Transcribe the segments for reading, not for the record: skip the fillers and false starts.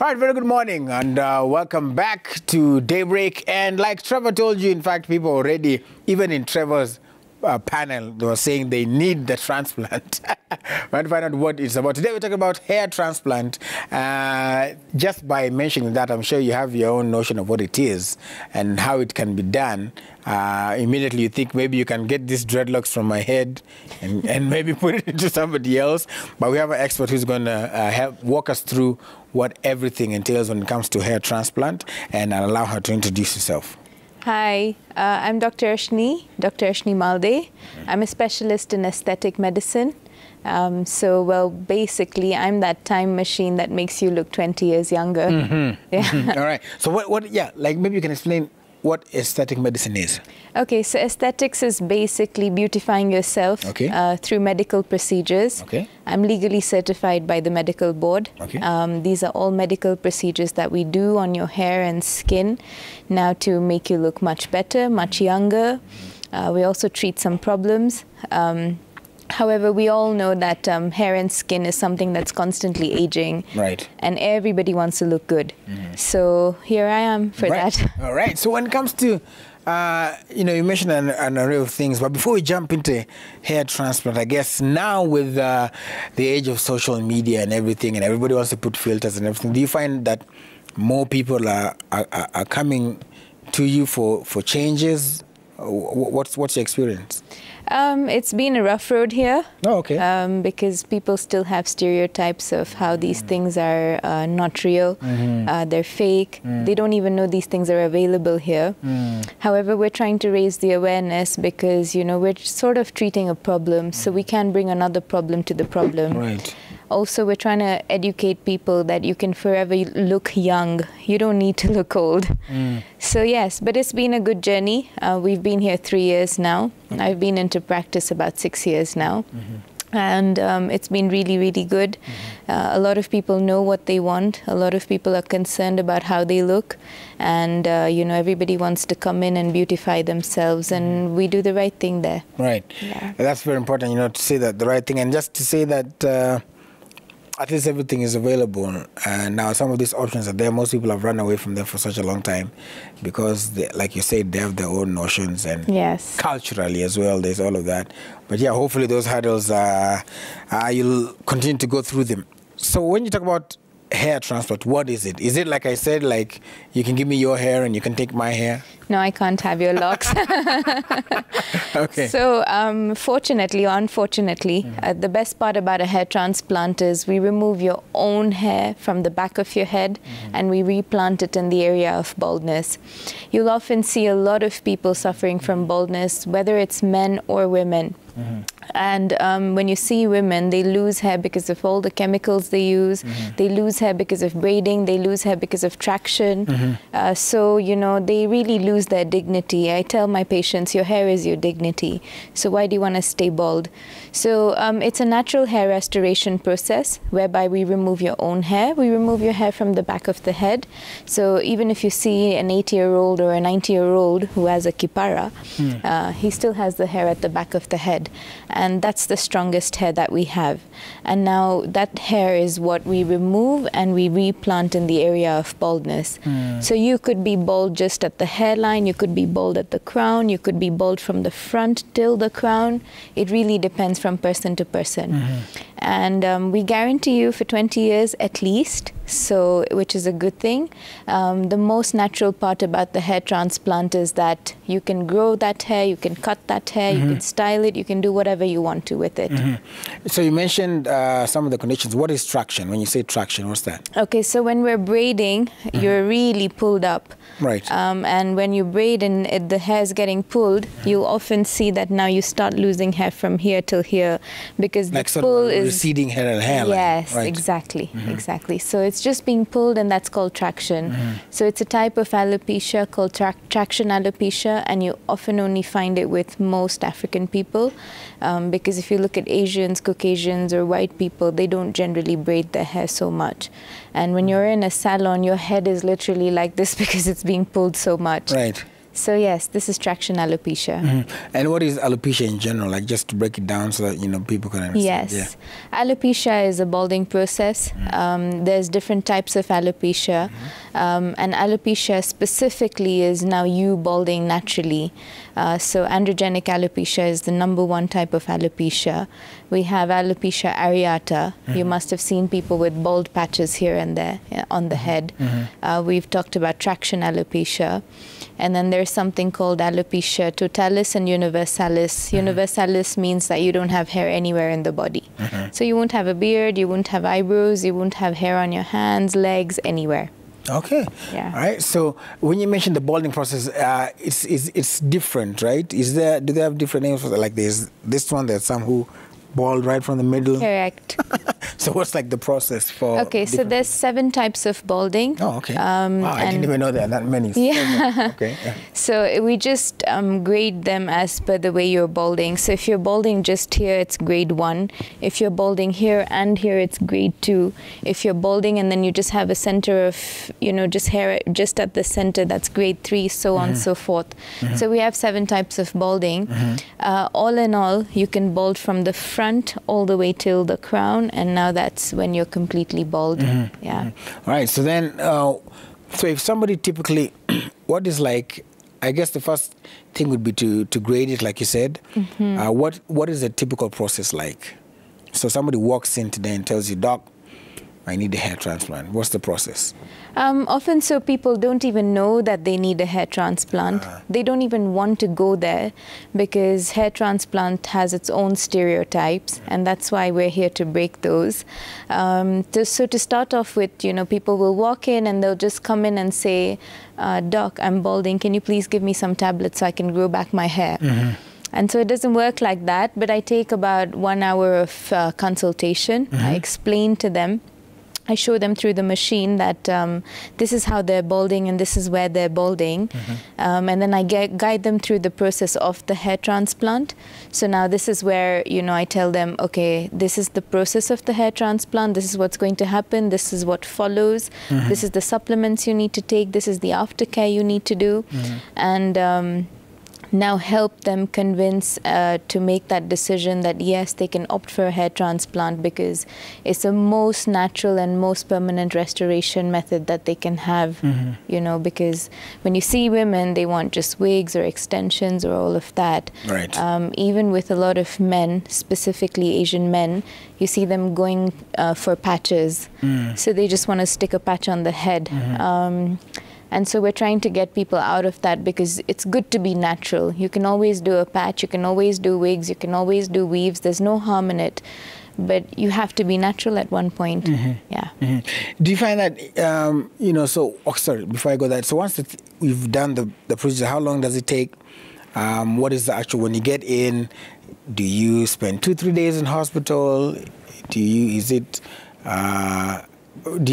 All right, very good morning and welcome back to Daybreak. And like Trevor told you, in fact, people already, even in Trevor's panel, they were saying they need the transplant. We're going to find out what it's about. Today we're talking about hair transplant. Just by mentioning that, I'm sure you have your own notion of what it is and how it can be done. Immediately you think maybe you can get these dreadlocks from my head and maybe put it into somebody else. But we have an expert who's going to help walk us through what everything entails when it comes to hair transplant, and I'll allow her to introduce herself. Hi, I'm Dr. Ashni Malde. I'm a specialist in aesthetic medicine. Basically, I'm that time machine that makes you look 20 years younger. Yeah. All right. So maybe you can explain what aesthetic medicine is. Okay, so aesthetics is basically beautifying yourself through medical procedures. Okay. I'm legally certified by the medical board. Okay. These are all medical procedures that we do on your hair and skin now to make you look much better, much younger. We also treat some problems. However, we all know that hair and skin is something that's constantly aging. Right. And everybody wants to look good. So here I am for that. All right. So when it comes to, you mentioned an array of things, but before we jump into hair transplant, I guess now with the age of social media and everything, and everybody wants to put filters and everything, do you find that more people are coming to you for changes? What's your experience? It's been a rough road here. Oh, okay. Because people still have stereotypes of how these things are not real. They're fake. They don't even know these things are available here. However, we're trying to raise the awareness because, we're sort of treating a problem, so we can't bring another problem to the problem. Right. Also, we're trying to educate people that you can forever look young. You don't need to look old. So yes, but it's been a good journey. We've been here 3 years now. I've been into practice about 6 years now. And it's been really, really good. A lot of people know what they want. A lot of people are concerned about how they look. And, everybody wants to come in and beautify themselves. And we do the right thing there. Right. Yeah. That's very important, to say that the right thing. And just to say that at least everything is available. And now some of these options are there. Most people have run away from them for such a long time because, like you said, they have their own notions. And yes, culturally as well, there's all of that. But yeah, hopefully those hurdles, you'll continue to go through them. So when you talk about hair transplant, what is it? Is it, like I said, like you can give me your hair and you can take my hair? No, I can't have your locks. Okay. So fortunately or unfortunately, the best part about a hair transplant is we remove your own hair from the back of your head and we replant it in the area of baldness. You'll often see a lot of people suffering from baldness, whether it's men or women. And when you see women, they lose hair because of all the chemicals they use. They lose hair because of braiding. They lose hair because of traction. So, they really lose their dignity. I tell my patients, your hair is your dignity. So why do you want to stay bald? So it's a natural hair restoration process whereby we remove your own hair. We remove your hair from the back of the head. So even if you see an 80-year-old or a 90-year-old who has a kipara, he still has the hair at the back of the head. And that's the strongest hair that we have. And now that hair is what we remove and we replant in the area of baldness. So you could be bald just at the hairline, you could be bald at the crown, you could be bald from the front till the crown. It really depends from person to person. And we guarantee you for 20 years at least, which is a good thing. The most natural part about the hair transplant is that you can grow that hair, you can cut that hair, you can style it, you can do whatever you want to with it. So you mentioned some of the conditions. What is traction? When you say traction, what's that? Okay, so when we're braiding, you're really pulled up. Right. And when you braid and the hair is getting pulled, you'll often see that now you start losing hair from here till here because like the pull is receding hair and hairline. Yes, right. Exactly, exactly. So it's just being pulled, and that's called traction. So it's a type of alopecia called traction alopecia, and you often only find it with most African people, because if you look at Asians, Caucasians, or white people, they don't generally braid their hair so much. And when you're in a salon, your head is literally like this because it's being pulled so much. Right. So yes, this is traction alopecia. And what is alopecia in general? Like, just to break it down so that, you know, people can understand. Yes. Alopecia is a balding process. There's different types of alopecia. And alopecia specifically is now you balding naturally. So androgenic alopecia is the #1 type of alopecia. We have alopecia areata. You must have seen people with bald patches here and there on the head. We've talked about traction alopecia. And then there's something called alopecia totalis and universalis. Universalis means that you don't have hair anywhere in the body. So you won't have a beard, you won't have eyebrows, you won't have hair on your hands, legs, anywhere. Okay. Yeah. All right. So when you mentioned the balding process, it's different, right? Do they have different names for that? Like there's this one, there's some who bald right from the middle. Correct. So what's like the process for? Okay, so there's 7 types of balding. Oh, okay. Wow, I didn't even know there are that many. Yeah. Okay. Yeah. So we just grade them as per the way you're balding. So if you're balding just here, it's grade 1. If you're balding here and here, it's grade 2. If you're balding and then you just have a center of, you know, just hair just at the center, that's grade 3, so on and so forth. So we have 7 types of balding. All in all, you can bald from the front all the way till the crown, and now that's when you're completely bald. Yeah. All right. So then, so if somebody typically, what is like, I guess the first thing would be to grade it, like you said. What is a typical process like? So somebody walks in today and tells you, Doc, I need a hair transplant. What's the process? Often so people don't even know that they need a hair transplant. They don't even want to go there because hair transplant has its own stereotypes, and that's why we're here to break those. So to start off with, you know, people will walk in and they'll just come in and say, Doc, I'm balding. Can you please give me some tablets so I can grow back my hair? And so it doesn't work like that, but I take about 1 hour of consultation. I explain to them. I show them through the machine that this is how they're balding and this is where they're balding. And then I guide them through the process of the hair transplant. So now this is where, you know, I tell them, okay, this is the process of the hair transplant. This is what's going to happen. This is what follows. This is the supplements you need to take. This is the aftercare you need to do. And now help them convince to make that decision that yes, they can opt for a hair transplant because it's the most natural and most permanent restoration method that they can have, you know, because when you see women, they want just wigs or extensions or all of that. Right. Even with a lot of men, specifically Asian men, you see them going for patches. So they just want to stick a patch on the head. And so we're trying to get people out of that because it's good to be natural. You can always do a patch, you can always do wigs, you can always do weaves. There's no harm in it. But you have to be natural at one point. Yeah. Do you find that, you know, so, oh, sorry, before I go there, so once we've done the procedure, how long does it take? What is the actual, when you get in, do you spend 2-3 days in hospital? Do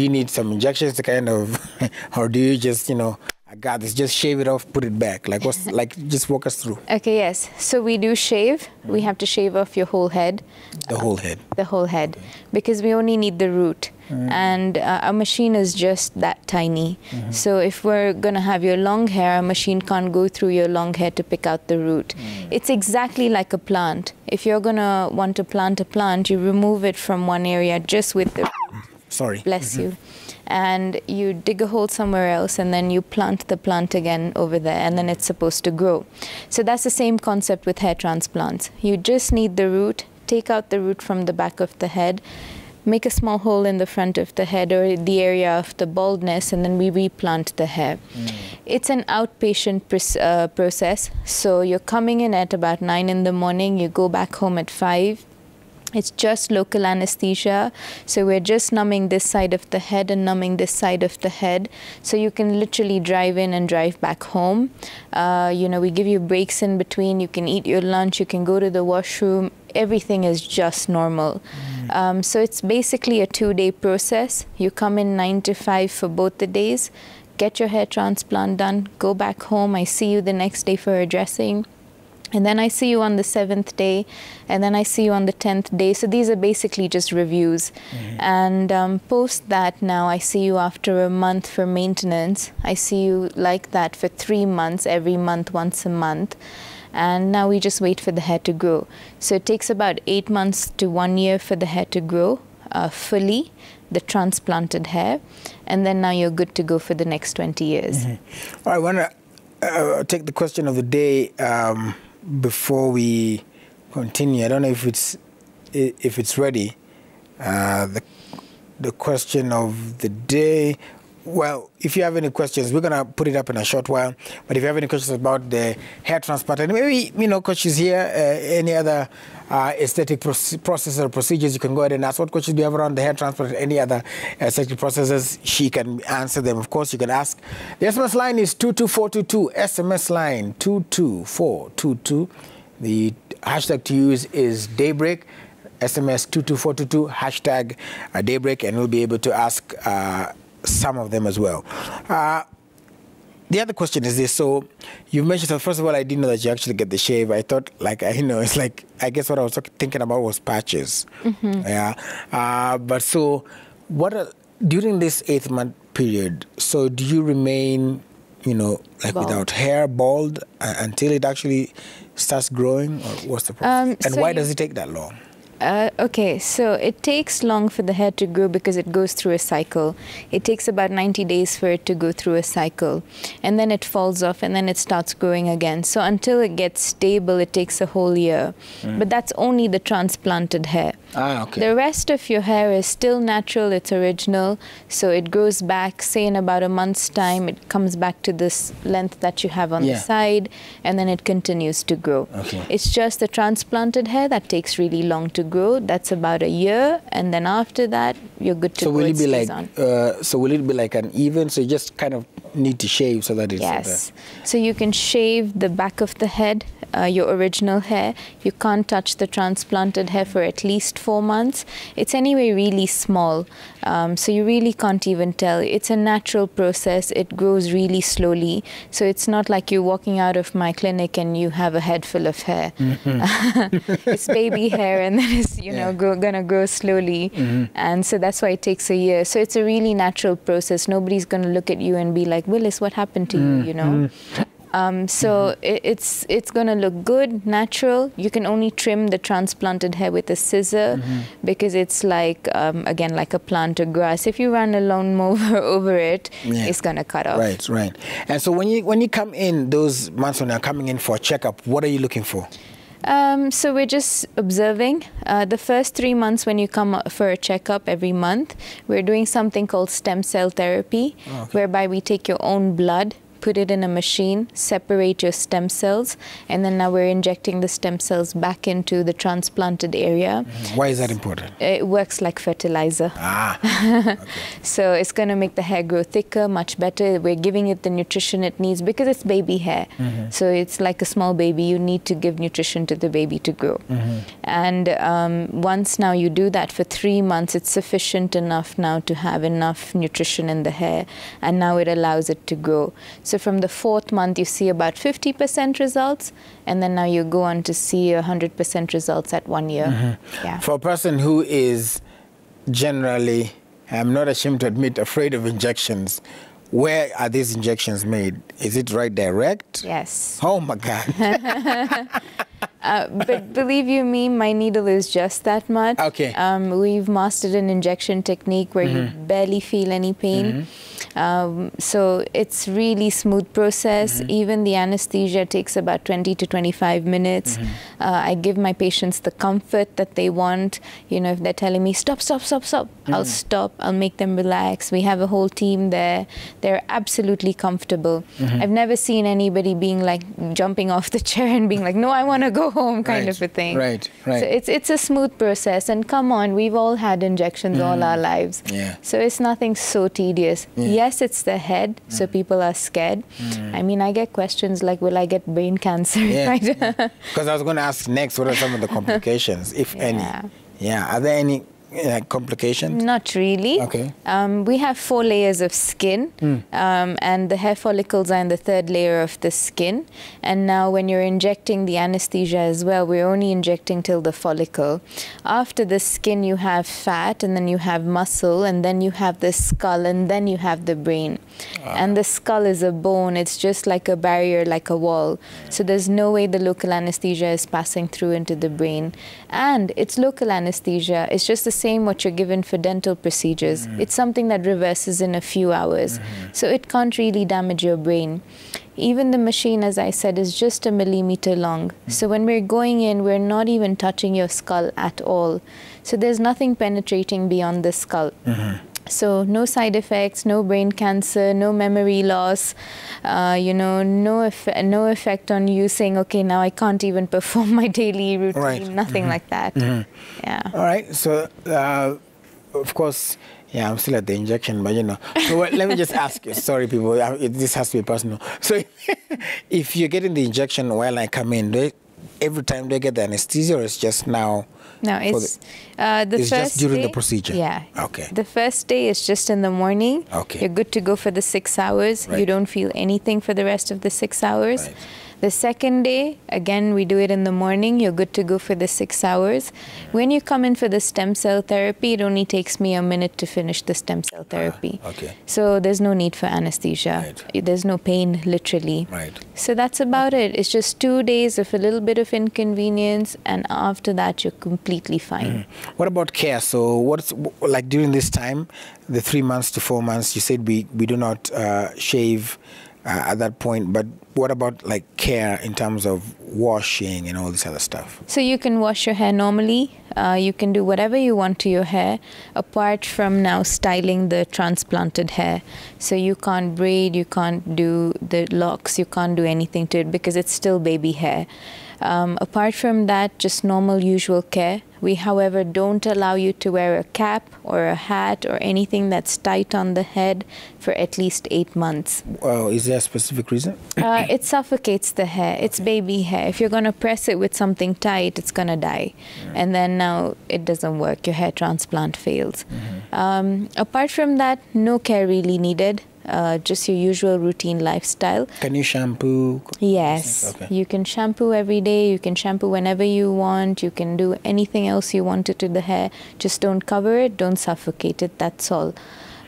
you need some injections to kind of, or do you just, you know, I got this, just shave it off, put it back? Like, what's, like, just walk us through. Okay, yes. So we do shave. We have to shave off your whole head. The whole head? The whole head. Because we only need the root. And our machine is just that tiny. So if we're going to have your long hair, our machine can't go through your long hair to pick out the root. It's exactly like a plant. If you're going to want to plant a plant, you remove it from one area just with the Sorry. Bless you. And you dig a hole somewhere else and then you plant the plant again over there and then it's supposed to grow. So that's the same concept with hair transplants. You just need the root, take out the root from the back of the head, make a small hole in the front of the head or the area of the baldness, and then we replant the hair. It's an outpatient process. So you're coming in at about 9 in the morning, you go back home at 5. It's just local anesthesia. So we're just numbing this side of the head and numbing this side of the head. So you can literally drive in and drive back home. You know, we give you breaks in between. You can eat your lunch. You can go to the washroom. Everything is just normal. So it's basically a 2-day process. You come in 9 to 5 for both the days, get your hair transplant done, go back home. I see you the next day for a dressing. And then I see you on the 7th day, and then I see you on the 10th day. So these are basically just reviews. And post that now, I see you after a month for maintenance. I see you like that for 3 months, every month, once a month. And now we just wait for the hair to grow. So it takes about 8 months to 1 year for the hair to grow fully, the transplanted hair. And then now you're good to go for the next 20 years. I want to take the question of the day before we continue. I don't know if it's ready. The question of the day. Well, if you have any questions, we're gonna put it up in a short while. But if you have any questions about the hair transplant, and maybe coaches here, any other aesthetic process or procedures, you can go ahead and ask. What questions do you have around the hair transplant? Any other aesthetic processes? She can answer them. Of course, you can ask. The SMS line is 22422. SMS line 22422. The hashtag to use is Daybreak. SMS 22422 hashtag Daybreak, and we'll be able to ask some of them as well. The other question is this. So you mentioned, so first of all, I didn't know that you actually get the shave. I thought, it's like, I guess what I was thinking about was patches. Yeah. But so during this 8-month period, so do you remain, bald, without hair, bald, until it actually starts growing? Or what's the process? And why does it take that long? Okay, so it takes long for the hair to grow because it goes through a cycle. It takes about 90 days for it to go through a cycle. And then it falls off and then it starts growing again. So until it gets stable, it takes a whole year. But that's only the transplanted hair. Okay. The rest of your hair is still natural, it's original. So it grows back, say in about a month's time, it comes back to this length that you have on the side, and then it continues to grow. Okay. It's just the transplanted hair that takes really long to grow. That's about a year, and then after that, you're good to go. Will it be like? So will it be like an even? So you just kind of need to shave so that it's yes. So you can shave the back of the head, your original hair. You can't touch the transplanted hair for at least 4 months. It's anyway really small, so you really can't even tell. It's a natural process. It grows really slowly. So it's not like you're walking out of my clinic and you have a head full of hair. It's baby hair, and then it's gonna grow slowly, and so that's why it takes a year. So it's a really natural process. Nobody's gonna look at you and be like, Willis, what happened to you? So it's going to look good, natural. You can only trim the transplanted hair with a scissor because it's like, again, like a plant or grass. If you run a lawnmower over it, it's going to cut off. Right. And so when you come in, those months when you're coming in for a checkup, what are you looking for? So we're just observing. The first 3 months when you come for a checkup every month, we're doing something called stem cell therapy, whereby we take your own blood, put it in a machine, separate your stem cells, and then now we're injecting the stem cells back into the transplanted area. Why is that important? It works like fertilizer. Okay. So it's going to make the hair grow thicker, much better. We're giving it the nutrition it needs because it's baby hair. So it's like a small baby. You need to give nutrition to the baby to grow. And once now you do that for 3 months, it's sufficient enough now to have enough nutrition in the hair, and now it allows it to grow. So from the 4th month, you see about 50% results, and then now you go on to see 100% results at 1 year. For a person who is generally, I'm not ashamed to admit, afraid of injections, where are these injections made? Is it right direct? Yes. Oh my God. But believe you me, my needle is just that much. Okay. We've mastered an injection technique where you barely feel any pain. So it's really smooth process. Even the anesthesia takes about 20 to 25 minutes. I give my patients the comfort that they want. If they're telling me, stop, I'll stop. I'll make them relax. We have a whole team there. They're absolutely comfortable. I've never seen anybody being like jumping off the chair and being like, no, I want to go home kind of a thing. Right. So it's a smooth process. And come on, we've all had injections all our lives. So it's nothing so tedious. Yes, it's the head, so people are scared. I mean, I get questions like, will I get brain cancer? Because I was going to ask next, what are some of the complications, if any? Are there any complications? Not really. Okay. We have 4 layers of skin, and the hair follicles are in the 3rd layer of the skin. And now when you're injecting the anesthesia as well, we're only injecting till the follicle. After the skin, you have fat, and then you have muscle, and then you have the skull, and then you have the brain. And the skull is a bone. It's just like a barrier, like a wall. So there's no way the local anesthesia is passing through into the brain. And it's local anesthesia. It's just the same what you're given for dental procedures. It's something that reverses in a few hours. So it can't really damage your brain. Even the machine, as I said, is just a millimeter long. So when we're going in, we're not even touching your skull at all. So there's nothing penetrating beyond the skull. So no side effects, no brain cancer, no memory loss, you know, no effect on you saying, okay, now I can't even perform my daily routine, nothing like that. Yeah. All right. So, of course, yeah, I'm still at the injection, but you know. So let me just ask you, sorry people, this has to be personal. So if you're getting the injection while I come in, every time they get the anesthesia, or it's just now? No, it's it's first just during day, the procedure? Yeah. Okay. The first day is just in the morning. Okay. You're good to go for the 6 hours. Right. You don't feel anything for the rest of the 6 hours. Right. The second day, again, we do it in the morning. You're good to go for the 6 hours. When you come in for the stem cell therapy, it only takes me a minute to finish the stem cell therapy. Okay. So there's no need for anesthesia. Right. There's no pain, literally. Right. So that's about it. It's just 2 days of a little bit of inconvenience, and after that, you're completely fine. What about care? So what's like during this time, the 3 months to 4 months, you said we do not shave at that point, but what about like care in terms of washing and all this other stuff? So you can wash your hair normally. You can do whatever you want to your hair, apart from now styling the transplanted hair. So you can't braid, you can't do the locks, you can't do anything to it because it's still baby hair. Apart from that, just normal usual care. We, however, don't allow you to wear a cap or a hat or anything that's tight on the head for at least 8 months. Is there a specific reason? It suffocates the hair. It's baby hair. If you're going to press it with something tight, it's going to die. And then now it doesn't work. Your hair transplant fails. Apart from that, no care really needed. Just your usual routine lifestyle. Can you shampoo? Yes. Okay. You can shampoo every day. You can shampoo whenever you want. You can do anything else you want to the hair. Just don't cover it. Don't suffocate it. That's all.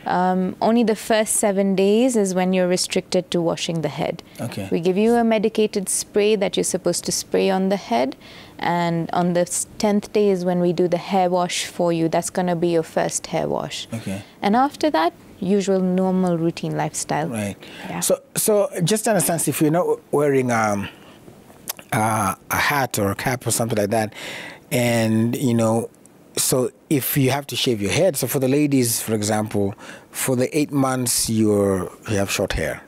Only the first 7 days is when you're restricted to washing the head. Okay. We give you a medicated spray that you're supposed to spray on the head. And on the 10th day is when we do the hair wash for you. That's going to be your first hair wash. Okay. And after that, usual normal routine lifestyle. Right. Yeah. So just understand, if you're not wearing a hat or a cap or something like that, and you know, so if you have to shave your head, so for the ladies, for example, for the 8 months you have short hair,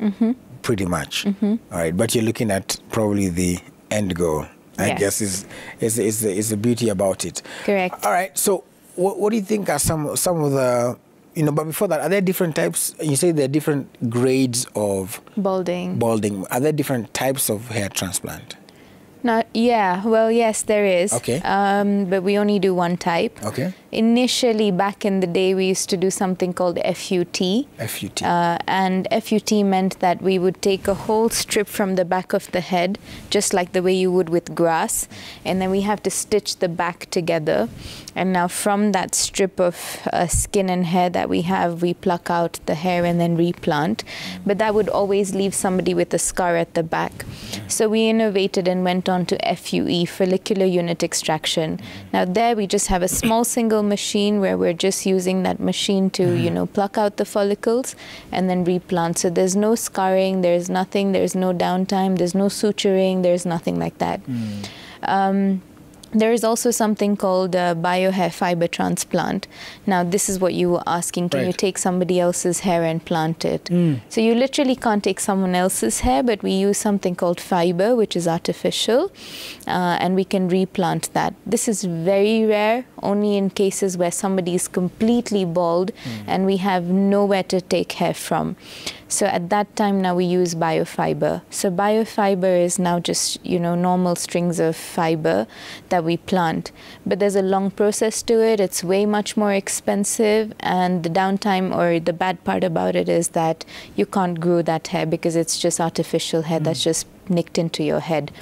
pretty much. All right, but you're looking at probably the end goal. I guess is the beauty about it. Correct. All right. So what do you think are some of the, you know, but before that, are there different types? You say there are different grades of Balding. Are there different types of hair transplant? Well, yes, there is. Okay. But we only do one type. Okay. Initially, back in the day, we used to do something called FUT. FUT. And FUT meant that we would take a whole strip from the back of the head, just like the way you would with grass, and then we have to stitch the back together. And now from that strip of skin and hair that we have, we pluck out the hair and then replant. But that would always leave somebody with a scar at the back. So we innovated and went on to FUE, Follicular Unit Extraction. Now there we just have a small single machine where we're just using that machine to, you know, pluck out the follicles and then replant. So there's no scarring, there's nothing, there's no downtime, there's no suturing, there's nothing like that. There is also something called Biohair fiber transplant. Now, this is what you were asking. Can you take somebody else's hair and plant it? So you literally can't take someone else's hair, but we use something called fiber, which is artificial, and we can replant that. This is very rare, only in cases where somebody is completely bald and we have nowhere to take hair from. So at that time now we use biofiber. So biofiber is now just, you know, normal strings of fiber that we plant. But there's a long process to it. It's way much more expensive, and the downtime or the bad part about it is that you can't grow that hair because it's just artificial hair that's just nicked into your head.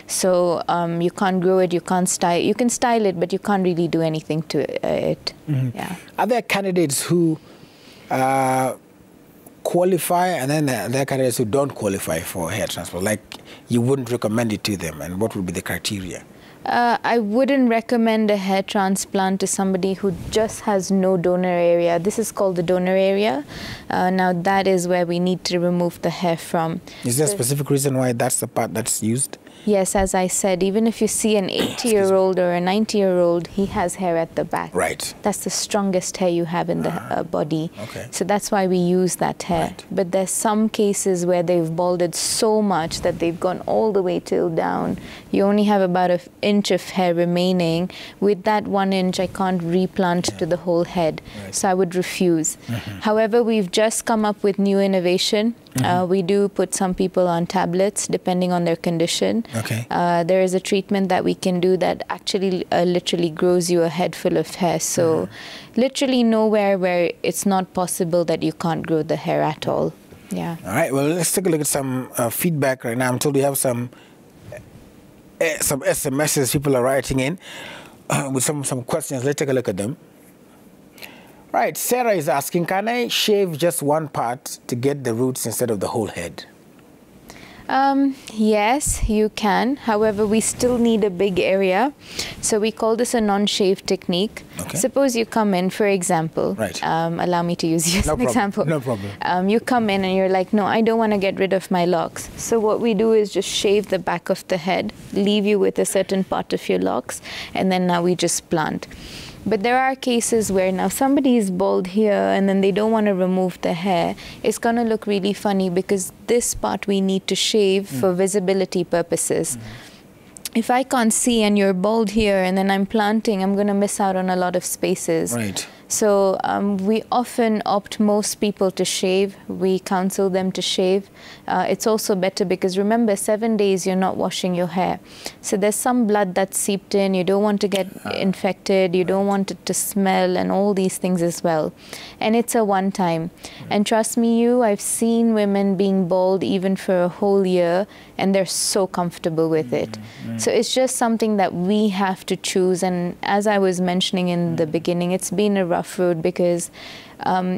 So you can't grow it, you can't style. You can style it, but you can't really do anything to it. Yeah. Are there candidates who qualify, and then there are candidates who don't qualify for hair transplant? Like, you wouldn't recommend it to them, and what would be the criteria? I wouldn't recommend a hair transplant to somebody who just has no donor area. This is called the donor area. Now that is where we need to remove the hair from. Is there a specific reason why that's the part that's used? Yes, as I said, even if you see an 80-year-old or a 90-year-old, he has hair at the back. Right. That's the strongest hair you have in the body. Okay. So that's why we use that hair. Right. But there's some cases where they've balded so much that they've gone all the way till down. You only have about an inch of hair remaining. With that 1 inch, I can't replant to the whole head. Right. So I would refuse. However, we've just come up with new innovation. We do put some people on tablets depending on their condition. Okay. There is a treatment that we can do that actually literally grows you a head full of hair. So literally nowhere where it's not possible that you can't grow the hair at all. Yeah. All right. Well, let's take a look at some feedback right now. I'm told we have some SMSs people are writing in with some questions. Let's take a look at them. Right, Sarah is asking, can I shave just one part to get the roots instead of the whole head? Yes, you can. However, we still need a big area. So we call this a non-shave technique. Okay. Suppose you come in, for example. Right. Allow me to use you as an example. No problem. You come in and you're like, no, I don't want to get rid of my locks. So what we do is just shave the back of the head, leave you with a certain part of your locks, and then now we just plant. But there are cases where now somebody is bald here and then they don't want to remove the hair. It's going to look really funny because this part we need to shave for visibility purposes. If I can't see and you're bald here and then I'm planting, I'm going to miss out on a lot of spaces. Right. So we often opt most people to shave. We counsel them to shave. It's also better because remember, 7 days you're not washing your hair. So there's some blood that's seeped in. You don't want to get infected. You don't want it to smell and all these things as well. And it's a one time. And trust me, I've seen women being bald even for a whole year and they're so comfortable with it. So it's just something that we have to choose. And as I was mentioning in the beginning, it's been a rough road because,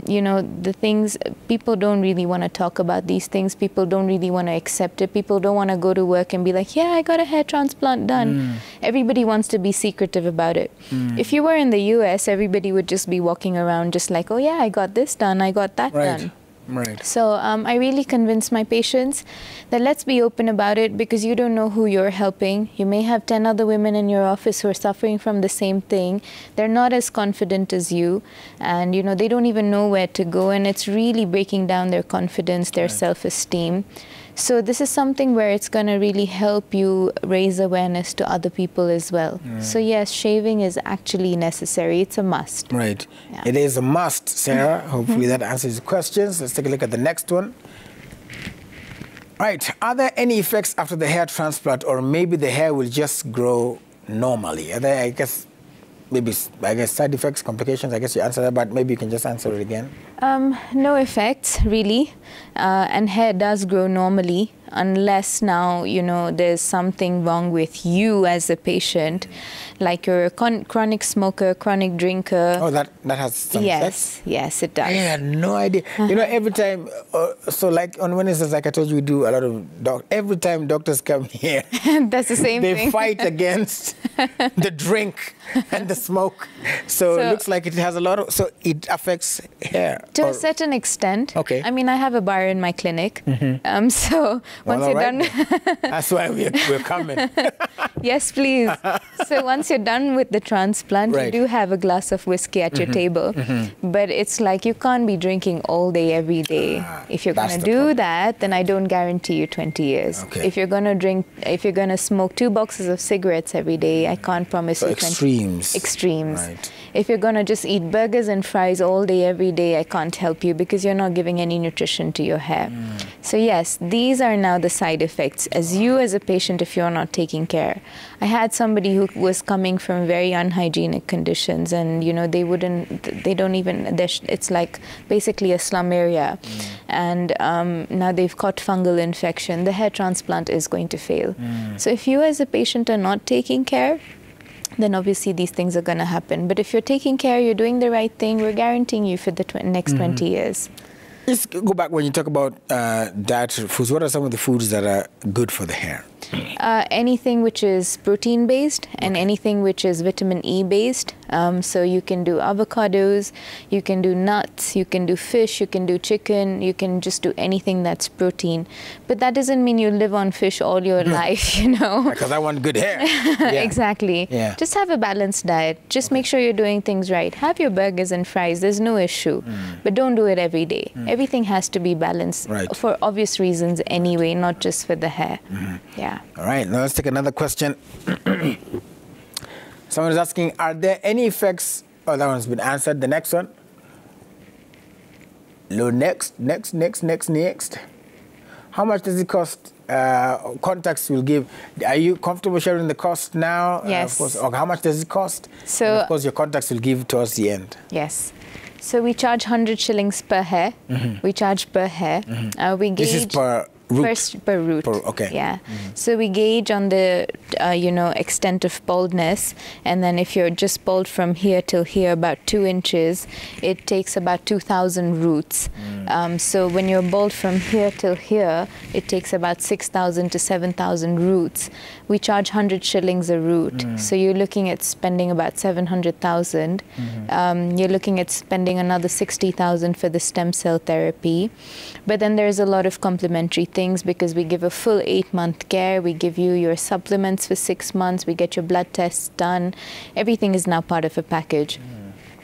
you know, the things, people don't really want to talk about these things. People don't really want to accept it. People don't want to go to work and be like, yeah, I got a hair transplant done. Everybody wants to be secretive about it. If you were in the US, everybody would just be walking around just like, oh yeah, I got this done, I got that done. Right. So I really convince my patients that let's be open about it because you don't know who you're helping. You may have 10 other women in your office who are suffering from the same thing. They're not as confident as you and, you know, they don't even know where to go and it's really breaking down their confidence, their self-esteem. So this is something where it's going to really help you raise awareness to other people as well. So yes, shaving is actually necessary. It's a must. Right. Yeah. It is a must, Sarah. Hopefully that answers your questions. Let's take a look at the next one. Right. Are there any effects after the hair transplant, or maybe the hair will just grow normally? Are there, I guess side effects, complications? I guess you answered that, but maybe you can just answer it again. No effects, really. And hair does grow normally unless now, you know, there's something wrong with you as a patient, like you're a chronic smoker, chronic drinker. Oh, that has some effects? Yes, it does. I had no idea. You know, every time, so like on Wednesdays, like I told you, we do a lot of every time doctors come here, that's the same thing. They fight against the drink and the smoke. So it looks like it has a lot of, so it affects hair. To a certain extent. Okay. I mean, I have a bar in my clinic. So once you're done. That's why we're coming. Yes, please. So once you're done with the transplant, Right. you do have a glass of whiskey at your table. But it's like you can't be drinking all day, every day. If you're going to do that, then I don't guarantee you 20 years. Okay. If you're going to smoke 2 boxes of cigarettes every day, I can't promise you 20 extremes. Extremes. Right. If you're going to just eat burgers and fries all day, every day, I can't help you because you're not giving any nutrition to your hair. So yes, these are now the side effects as you as a patient if you're not taking care. I had somebody who was coming from very unhygienic conditions, and it's like basically a slum area, and now they've caught fungal infection. The hair transplant is going to fail. So if you as a patient are not taking care, then obviously these things are going to happen. But if you're taking care, you're doing the right thing, we're guaranteeing you for the next 20 years. Let's go back when you talk about dietary foods. What are some of the foods that are good for the hair? Anything which is protein based and anything which is vitamin E based. So you can do avocados, you can do nuts, you can do fish, you can do chicken, you can just do anything that's protein. But that doesn't mean you live on fish all your life, you know. Because I want good hair. Yeah. Exactly. Yeah. Just have a balanced diet. Just make sure you're doing things right. Have your burgers and fries, there's no issue. But don't do it every day. Everything has to be balanced for obvious reasons anyway, not just for the hair. Yeah. All right, now let's take another question. Someone is asking, are there any effects? Oh, that one's been answered. The next one. Next. How much does it cost? Contacts will give. Are you comfortable sharing the cost now? Yes. Of course. Or how much does it cost? So, and of course, your contacts will give towards the end. Yes. So we charge 100 shillings per hair. We charge per hair. We gauge. This is per root? Per root. Okay. Yeah. So we gauge on the, extent of baldness. And then if you're just bald from here till here, about 2 inches, it takes about 2,000 roots. So when you're bald from here till here, it takes about 6,000 to 7,000 roots. We charge 100 shillings a root. So you're looking at spending about 700,000. You're looking at spending another 60,000 for the stem cell therapy. But then there's a lot of complementary things because we give a full 8-month care. We give you your supplements for 6 months. We get your blood tests done. Everything is now part of a package.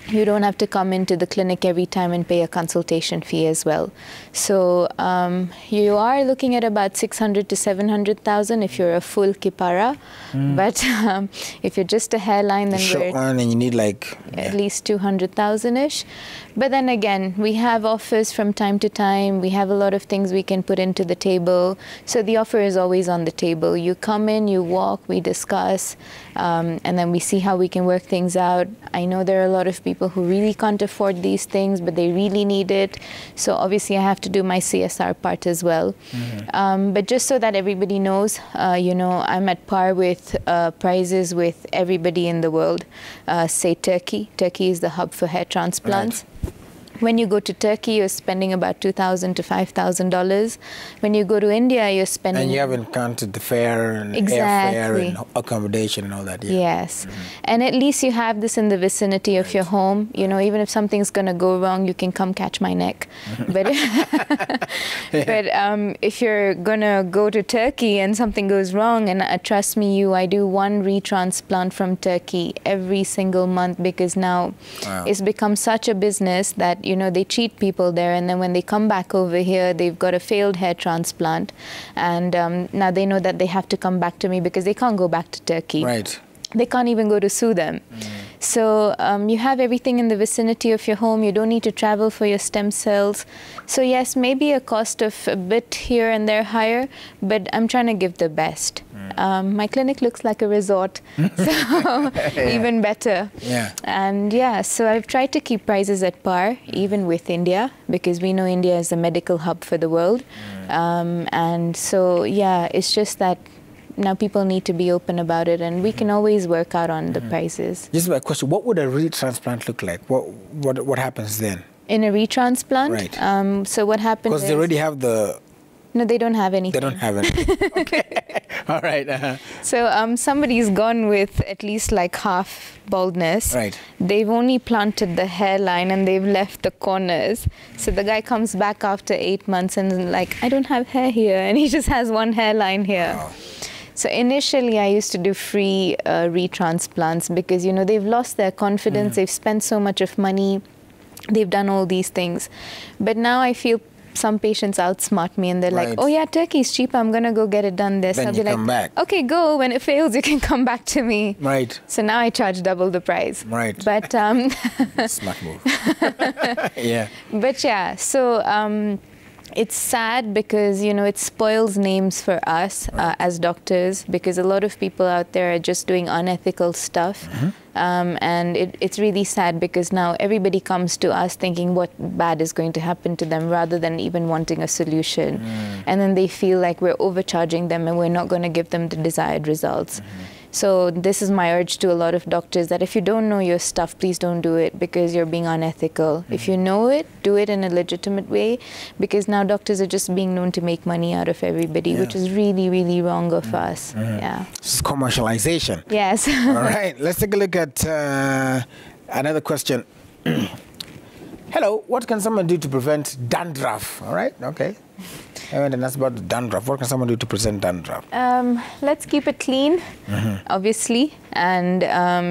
You don't have to come into the clinic every time and pay a consultation fee as well. So you are looking at about 600 to 700,000 if you're a full kipara. But if you're just a hairline, then we're and you need at least 200,000-ish. But then again, we have offers from time to time. We have a lot of things we can put into the table. So the offer is always on the table. You come in, you walk, we discuss, and then we see how we can work things out. I know there are a lot of people who really can't afford these things, but they really need it. So obviously I have to do my CSR part as well. But just so that everybody knows, I'm at par with prices with everybody in the world. Say Turkey. Turkey is the hub for hair transplants. When you go to Turkey, you're spending about $2,000 to $5,000. When you go to India, you're spending... And you haven't counted the fare and airfare and accommodation and all that. Yeah. Yes. And at least you have this in the vicinity of your home. Even if something's going to go wrong, you can come catch my neck. But if you're going to go to Turkey and something goes wrong, and trust me, I do 1 retransplant from Turkey every single month because now it's become such a business that they cheat people there, and then when they come back over here, they've got a failed hair transplant, and now they know that they have to come back to me because they can't go back to Turkey. Right. They can't even go to sue them. So you have everything in the vicinity of your home. You don't need to travel for your stem cells. So yes, maybe a cost of a bit here and there higher, but I'm trying to give the best. My clinic looks like a resort, so even better. Yeah. And so I've tried to keep prices at par, even with India, because we know India is a medical hub for the world. And so, it's just that now people need to be open about it, and we can always work out on the prices. Just a question, what would a retransplant look like? What happens then? In a retransplant? Right. So what happens Because they already have the... No, they don't have anything. They don't have anything. Okay. All right. So somebody's gone with at least like half baldness. Right. They've only planted the hairline and they've left the corners. So the guy comes back after 8 months and like, I don't have hair here. And he just has one hairline here. Wow. So initially, I used to do free retransplants because, they've lost their confidence. They've spent so much of money. They've done all these things. But now I feel some patients outsmart me and they're like, Right. oh yeah, Turkey's cheap, I'm going to go get it done this. Then I'll you be come like, back. okay, go. When it fails, you can come back to me. Right. So now I charge double the price. Right. But Smart move. Yeah. but yeah, so it's sad because, you know, it spoils names for us as doctors, because a lot of people out there are just doing unethical stuff. And it's really sad because now everybody comes to us thinking what bad is going to happen to them rather than even wanting a solution. And then they feel like we're overcharging them and we're not going to give them the desired results. So this is my urge to a lot of doctors, that if you don't know your stuff, please don't do it because you're being unethical. If you know it, do it in a legitimate way, because now doctors are just being known to make money out of everybody, which is really, really wrong of us. Yeah. It's commercialization. Yes. All right, let's take a look at another question. Hello, what can someone do to prevent dandruff? All right, okay. And that's about dandruff. What can someone do to prevent dandruff? Let's keep it clean, obviously. And,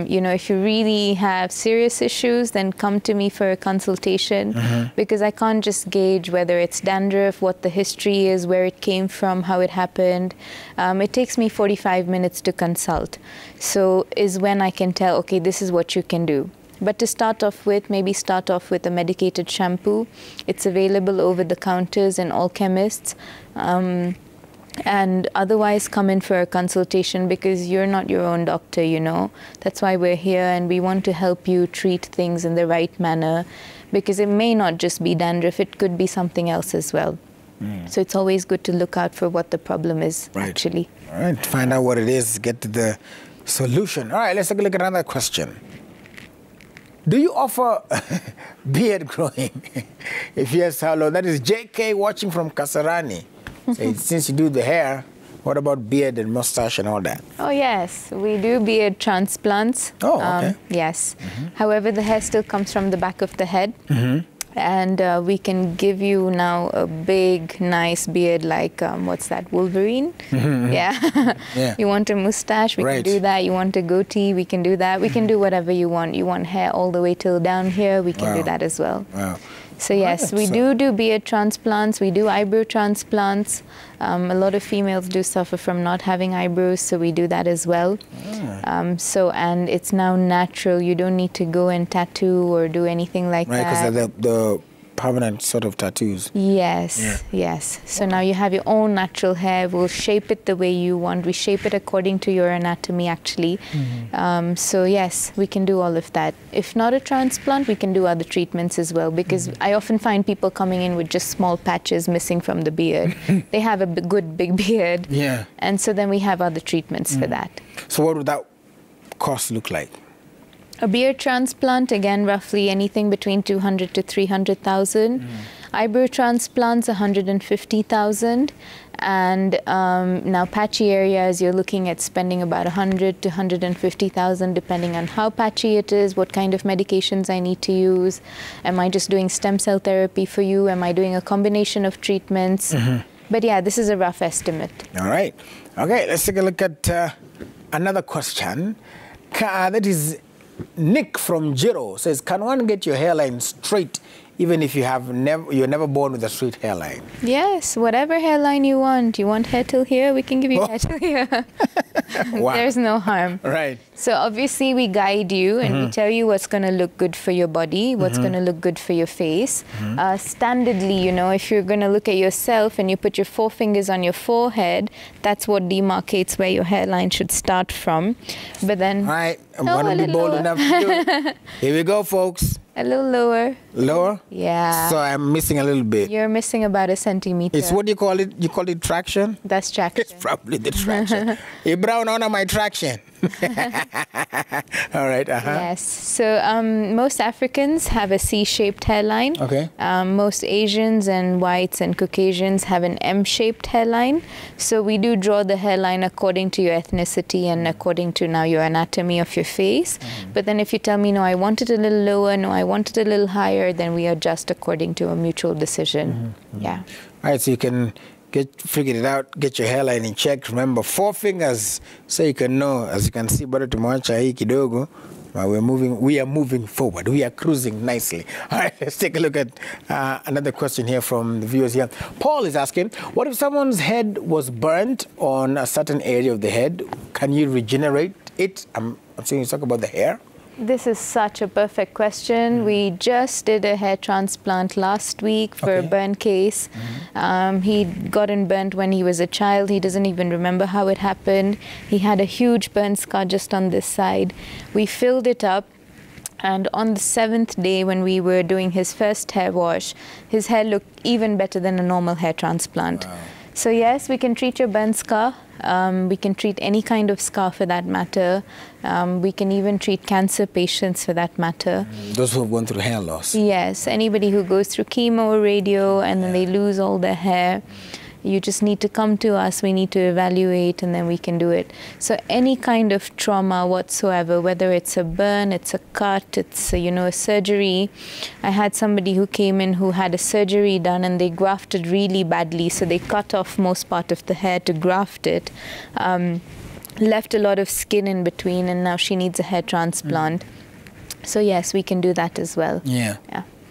you know, if you really have serious issues, then come to me for a consultation, because I can't just gauge whether it's dandruff, what the history is, where it came from, how it happened. It takes me 45 minutes to consult. So is when I can tell, okay, this is what you can do. But to start off with, maybe start off with a medicated shampoo. It's available over the counters in all chemists. And otherwise come in for a consultation, because you're not your own doctor, you know. That's why we're here, and we want to help you treat things in the right manner, because it may not just be dandruff, it could be something else as well. So it's always good to look out for what the problem is, actually. All right, find out what it is, get to the solution. All right, let's take a look at another question. Do you offer beard growing? If yes, how long? That is JK watching from Kasarani. So since you do the hair, what about beard and mustache and all that? Oh, yes. We do beard transplants. Oh, okay. Yes. However, the hair still comes from the back of the head. And we can give you now a big, nice beard like, what's that, Wolverine? Yeah. You want a mustache, we can do that. You want a goatee, we can do that. We can do whatever you want. You want hair all the way till down here, we can do that as well. So yes, we do beard transplants, we do eyebrow transplants. A lot of females do suffer from not having eyebrows, so we do that as well. And it's now natural. You don't need to go and tattoo or do anything like that. Right, because the permanent sort of tattoos. Yes, yes. So now you have your own natural hair. We'll shape it the way you want. We shape it according to your anatomy, actually. So yes, we can do all of that. If not a transplant, we can do other treatments as well, because I often find people coming in with just small patches missing from the beard. They have a good big beard. Yeah. And so then we have other treatments for that. So what would that cost look like? A beard transplant, again, roughly anything between 200 to 300,000. Eyebrow transplants, 150,000. And now patchy areas, you're looking at spending about 100 to 150,000, depending on how patchy it is, what kind of medications I need to use. Am I just doing stem cell therapy for you? Am I doing a combination of treatments? But yeah, this is a rough estimate. All right. Okay, let's take a look at another question. That is Nick from Jiro says, can one get your hairline straight even if you're never born with a straight hairline? Yes, whatever hairline you want. You want hair till here? We can give you hair till here. There's no harm. Right. So obviously we guide you and we tell you what's going to look good for your body, what's going to look good for your face. Standardly, you know, if you're going to look at yourself and you put your 4 fingers on your forehead, that's what demarcates where your hairline should start from. But then... All right, I'm going to be bold enough to do it. Here we go, folks. A little lower. Lower? Yeah. So I'm missing a little bit. You're missing about a centimeter. It's what do you call it? You call it traction? That's traction. It's probably the traction. Hey, Brown, on my traction. All right. Yes. So most Africans have a C-shaped hairline. Okay. Most Asians and whites and Caucasians have an M-shaped hairline. So we do draw the hairline according to your ethnicity and according to now your anatomy of your face. But then if you tell me, no, I want it a little lower, no, I want it a little higher, then we adjust according to a mutual decision. Yeah. All right. So you can figure it out, get your hairline in check. Remember, 4 fingers, so you can know. As you can see, bado tumewacha hii kidogo. Well, we are moving forward. We are cruising nicely. All right, let's take a look at another question here from the viewers here. Paul is asking, what if someone's head was burnt on a certain area of the head? Can you regenerate it? I'm saying you talk about the hair. This is such a perfect question. We just did a hair transplant last week for a burn case. He'd gotten burnt when he was a child. He doesn't even remember how it happened. He had a huge burn scar just on this side. We filled it up. And on the 7th day, when we were doing his first hair wash, his hair looked even better than a normal hair transplant. Wow. So yes, we can treat your burn scar. We can treat any kind of scar for that matter. We can even treat cancer patients for that matter. Those who have gone through hair loss. Yes, anybody who goes through chemo or radio and then they lose all their hair. You just need to come to us, we need to evaluate, and then we can do it. So any kind of trauma whatsoever, whether it's a burn, it's a cut, it's a surgery. I had somebody who came in who had a surgery done and they grafted really badly, so they cut off most part of the hair to graft it. Left a lot of skin in between, and now she needs a hair transplant. So yes, we can do that as well. Yeah,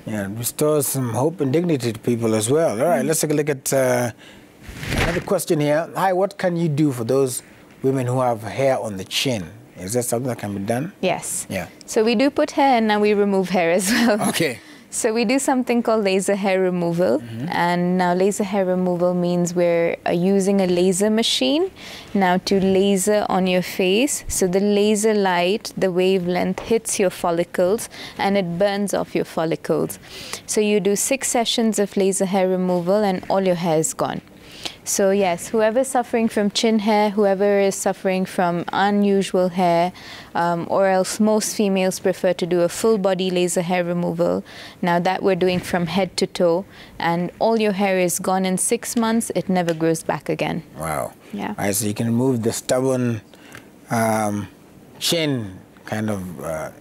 it restores some hope and dignity to people as well. All right, let's take a look at another question here. Hi, what can you do for those women who have hair on the chin? Is that something that can be done? Yes. Yeah. So we do put hair and now we remove hair as well. Okay. So we do something called laser hair removal. And now laser hair removal means we're using a laser machine now to laser on your face. So the laser light, the wavelength hits your follicles and it burns off your follicles. So you do 6 sessions of laser hair removal and all your hair is gone. So yes, whoever's suffering from chin hair, whoever is suffering from unusual hair, or else most females prefer to do a full body laser hair removal. Now that we're doing from head to toe, and all your hair is gone in 6 months, it never grows back again. Wow. Yeah. All right, so you can remove the stubborn chin kind of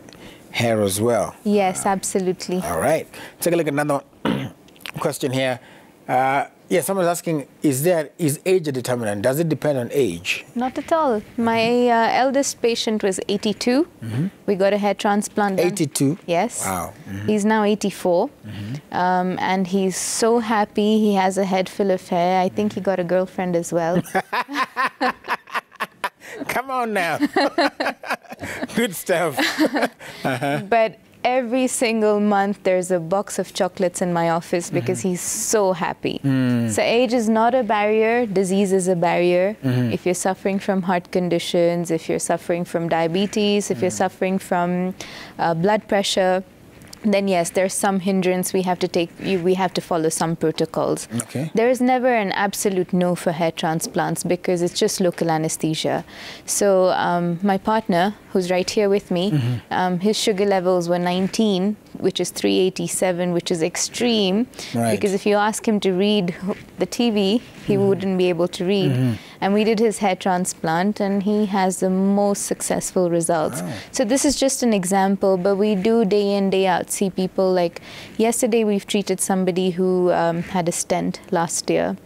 hair as well. Yes, absolutely. All right. Take a look at another question here. Yeah, someone's asking, is age a determinant? Does it depend on age? Not at all. My eldest patient was 82. We got a hair transplant done. 82? Yes. Wow. He's now 84. And he's so happy. He has a head full of hair. I think he got a girlfriend as well. Come on now. Good stuff. But every single month there's a box of chocolates in my office because he's so happy. So age is not a barrier, disease is a barrier. If you're suffering from heart conditions, if you're suffering from diabetes, if you're suffering from blood pressure, then yes, there's some hindrance. We have to follow some protocols. Okay. There is never an absolute no for hair transplants because it's just local anesthesia. So my partner, who's right here with me, his sugar levels were 19, which is 387, which is extreme. Right. Because if you ask him to read the TV, he wouldn't be able to read. And we did his hair transplant, and he has the most successful results. Wow. So this is just an example, but we do day in, day out see people. Like yesterday, we've treated somebody who had a stent last year,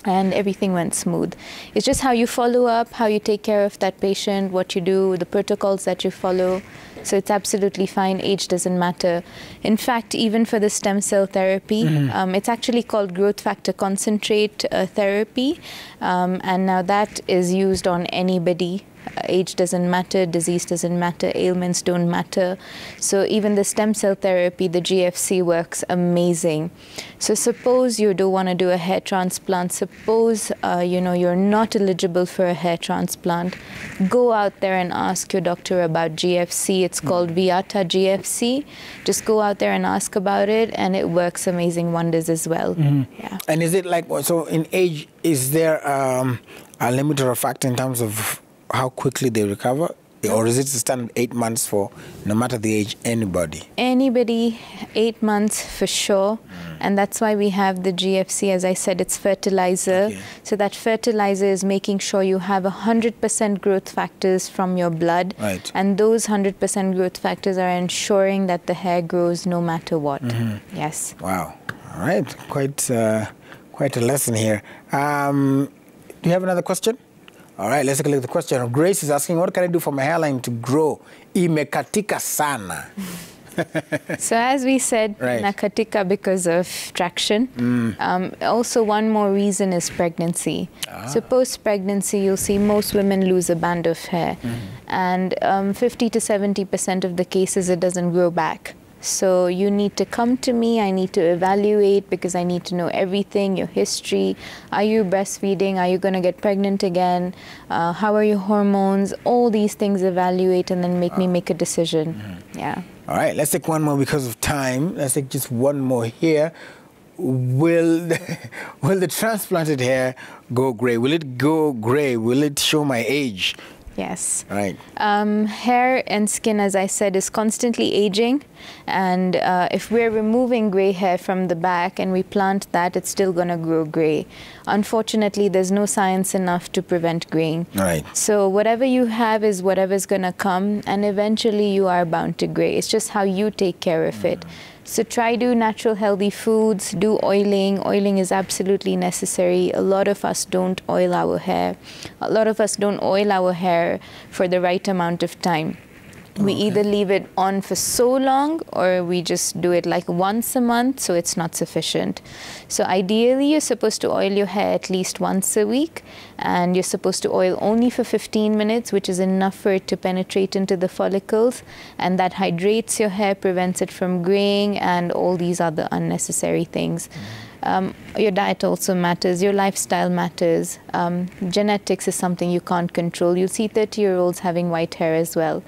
and everything went smooth. It's just how you follow up, how you take care of that patient, what you do, the protocols that you follow. So it's absolutely fine. Age doesn't matter. In fact, even for the stem cell therapy, it's actually called growth factor concentrate therapy. And now that is used on anybody. Age doesn't matter, disease doesn't matter, ailments don't matter. So even the stem cell therapy, the GFC, works amazing. So suppose you do want to do a hair transplant, suppose you're not eligible for a hair transplant, go out there and ask your doctor about GFC. It's called Viata GFC. Just go out there and ask about it, and it works amazing wonders as well. Yeah. And is it like, so in age, is there a limit or a factor in terms of how quickly they recover? Or is it the standard 8 months for, no matter the age, anybody? Anybody, 8 months for sure. And that's why we have the GFC. As I said, it's fertilizer. Okay. So that fertilizer is making sure you have 100% growth factors from your blood. Right. And those 100% growth factors are ensuring that the hair grows no matter what. Yes. Wow. All right. Quite a lesson here. Do you have another question? All right, let's take a look at the question. Grace is asking, what can I do for my hairline to grow? Imekatika sana. So as we said, nakatika because of traction. Also, one more reason is pregnancy. So post-pregnancy, you'll see most women lose a band of hair. And 50 to 70% of the cases, it doesn't grow back. So you need to come to me, I need to evaluate because I need to know everything, your history. Are you breastfeeding? Are you going to get pregnant again? How are your hormones? All these things evaluate and then make me make a decision. Yeah. All right, let's take one more because of time. Let's take just one more here. Will the transplanted hair go gray? Will it go gray? Will it show my age? Yes. Right. Hair and skin, as I said, is constantly aging. And if we're removing gray hair from the back and we plant that, it's still going to grow gray. Unfortunately, there's no science enough to prevent graying. Right. So whatever you have is whatever's going to come, and eventually you are bound to gray. It's just how you take care of it. So try do natural healthy foods, do oiling. Oiling is absolutely necessary. A lot of us don't oil our hair. A lot of us don't oil our hair for the right amount of time. We either leave it on for so long or we just do it like once a month, so it's not sufficient. So ideally, you're supposed to oil your hair at least once a week, and you're supposed to oil only for 15 minutes, which is enough for it to penetrate into the follicles, and that hydrates your hair, prevents it from graying and all these other unnecessary things. Your diet also matters, your lifestyle matters. Genetics is something you can't control. You'll see 30-year-olds having white hair as well.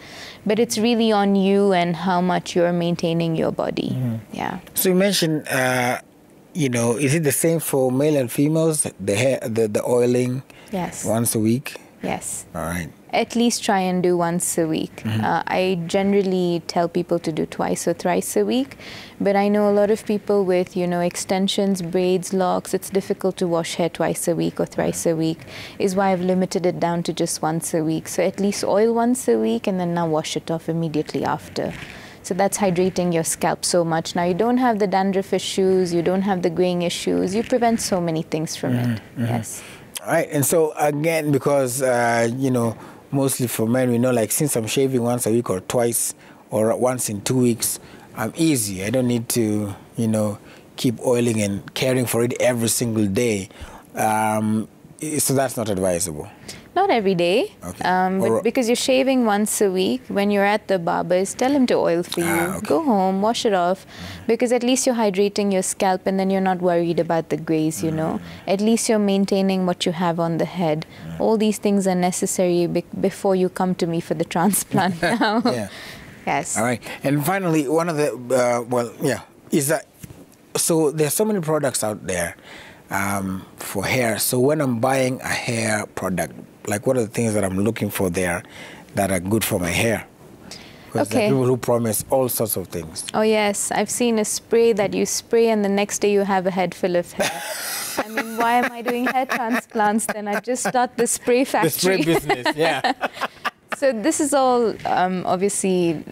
But it's really on you and how much you're maintaining your body. Yeah. So you mentioned, is it the same for male and females, the hair, the oiling? Yes. Once a week? Yes. All right. At least try and do once a week. I generally tell people to do twice or thrice a week, but I know a lot of people with, extensions, braids, locks, it's difficult to wash hair twice a week or thrice a week, is why I've limited it down to just once a week. So at least oil once a week and then now wash it off immediately after. So that's hydrating your scalp so much. Now you don't have the dandruff issues, you don't have the graying issues, you prevent so many things from it. Yes. All right, and so again, because, mostly for men, we know, like, since I'm shaving once a week or twice or once in 2 weeks, I'm easy. I don't need to, keep oiling and caring for it every single day. So that's not advisable. Not every day, but because you're shaving once a week, when you're at the barber's, tell him to oil for you. Go home, wash it off, because at least you're hydrating your scalp and then you're not worried about the grays, At least you're maintaining what you have on the head. All these things are necessary before you come to me for the transplant now. Yes. All right. And finally, one of the, is that, so there's so many products out there for hair. So when I'm buying a hair product, like, what are the things that I'm looking for there that are good for my hair? Because there are people who promise all sorts of things. Oh, yes. I've seen a spray that you spray and the next day you have a head full of hair. I mean, why am I doing hair transplants then? I just start the spray factory. The spray business, yeah. So this is all obviously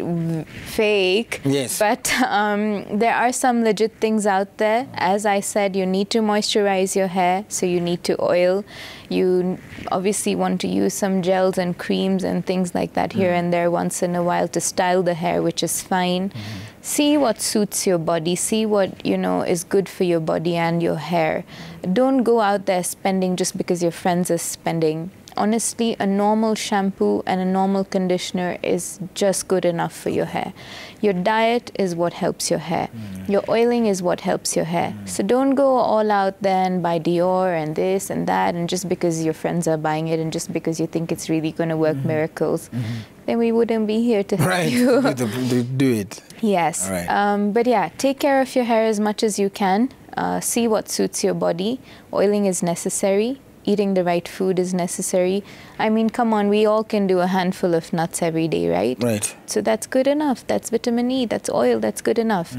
fake, but there are some legit things out there. As I said, you need to moisturize your hair, so you need to oil. You obviously want to use some gels and creams and things like that here and there once in a while to style the hair, which is fine. See what suits your body. See what, is good for your body and your hair. Don't go out there spending just because your friends are spending. Honestly, a normal shampoo and a normal conditioner is just good enough for your hair. Your diet is what helps your hair. Your oiling is what helps your hair. So don't go all out there and buy Dior and this and that, and just because your friends are buying it and just because you think it's really going to work miracles, then we wouldn't be here to help you. To do it. Yes. But yeah, take care of your hair as much as you can. See what suits your body. Oiling is necessary. Eating the right food is necessary. I mean, come on, we all can do a handful of nuts every day, right? Right. So that's good enough. That's vitamin E, that's oil, that's good enough.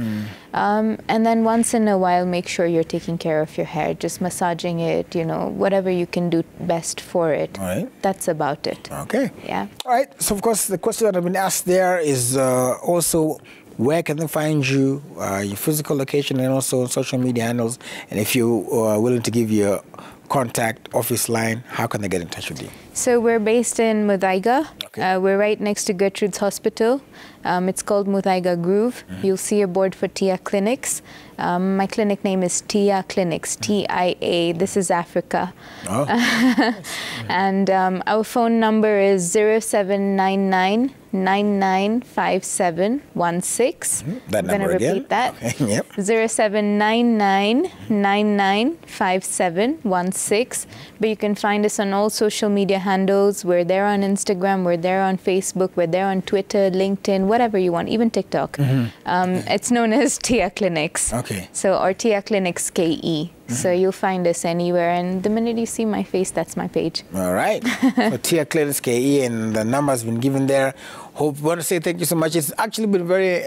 And then once in a while, make sure you're taking care of your hair, just massaging it, whatever you can do best for it. All right. That's about it. Okay. Yeah. All right. So, of course, the question that I've been asked there is also, where can they find you, your physical location, and also social media handles, and if you are willing to give your contact, office line, how can they get in touch with you? So we're based in Muthaiga. Okay. We're right next to Gertrude's Hospital. It's called Muthaiga Groove. You'll see a board for TIA Clinics. My clinic name is TIA Clinics, TIA. This is Africa. Oh. And our phone number is 0799 995716. That number I'm going to again. repeat that. Okay. Yep. 0799 995716. But you can find us on all social media handles. We're there on Instagram, we're there on Facebook, we're there on Twitter, LinkedIn, whatever you want, even TikTok. It's known as TIA Clinics. Okay. So, or TIA Clinics KE. So you'll find us anywhere, and the minute you see my face, that's my page. All right. So TIA Clinics KE, and the number's been given there. Want to say thank you so much. It's actually been very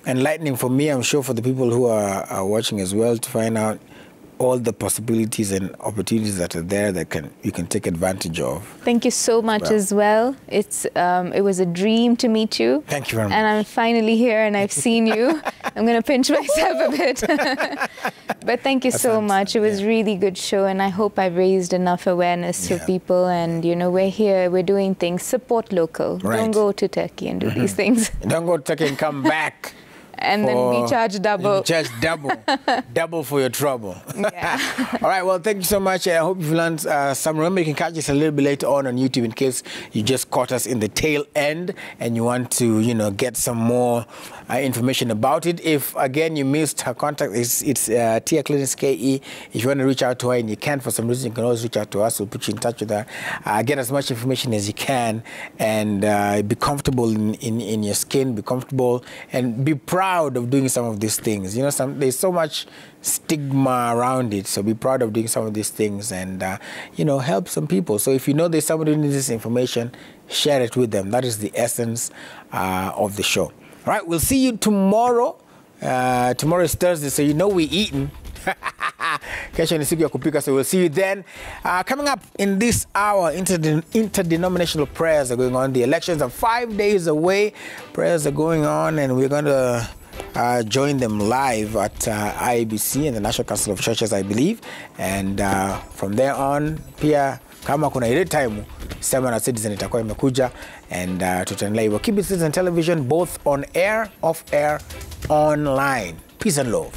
enlightening for me, I'm sure for the people who are watching as well, to find out all the possibilities and opportunities that are there that you can take advantage of. Thank you so much as well. It was a dream to meet you. Thank you very much. And I'm finally here and I've seen you. I'm going to pinch myself a bit. But thank you so much. It was a really good show, and I hope I've raised enough awareness for people. And, you know, we're here, we're doing things. Support local. Right. Don't go to Turkey and do these things. Don't go to Turkey and come back. And then be charged double. Charged double. Double for your trouble. Yeah. All right, well, thank you so much. I hope you've learned some. Remember, you can catch us a little bit later on YouTube in case you just caught us in the tail end and you want to, you know, get some more information about it. If, again, you missed her contact, it's TIA Clinics KE. If you want to reach out to her and you can't for some reason, you can always reach out to us. We'll put you in touch with her. Get as much information as you can, and be comfortable in your skin, be comfortable, and be proud of doing some of these things. You know, there's so much stigma around it, so be proud of doing some of these things, and you know, help some people. So if you know there's somebody who needs this information, share it with them. That is the essence of the show. All right, we'll see you tomorrow. Tomorrow is Thursday, so you know we're eating. Kesho ni siku ya kupika, so we'll see you then. Coming up in this hour, interdenominational prayers are going on. The elections are 5 days away. Prayers are going on, and we're going to join them live at IBC and the National Council of Churches, I believe. And from there on, pia kama kuna ile time sema na Citizen itakuwa imekuja, and tutaendelea hivyo. Keep it Citizen Television, both on air, off air, online. Peace and love.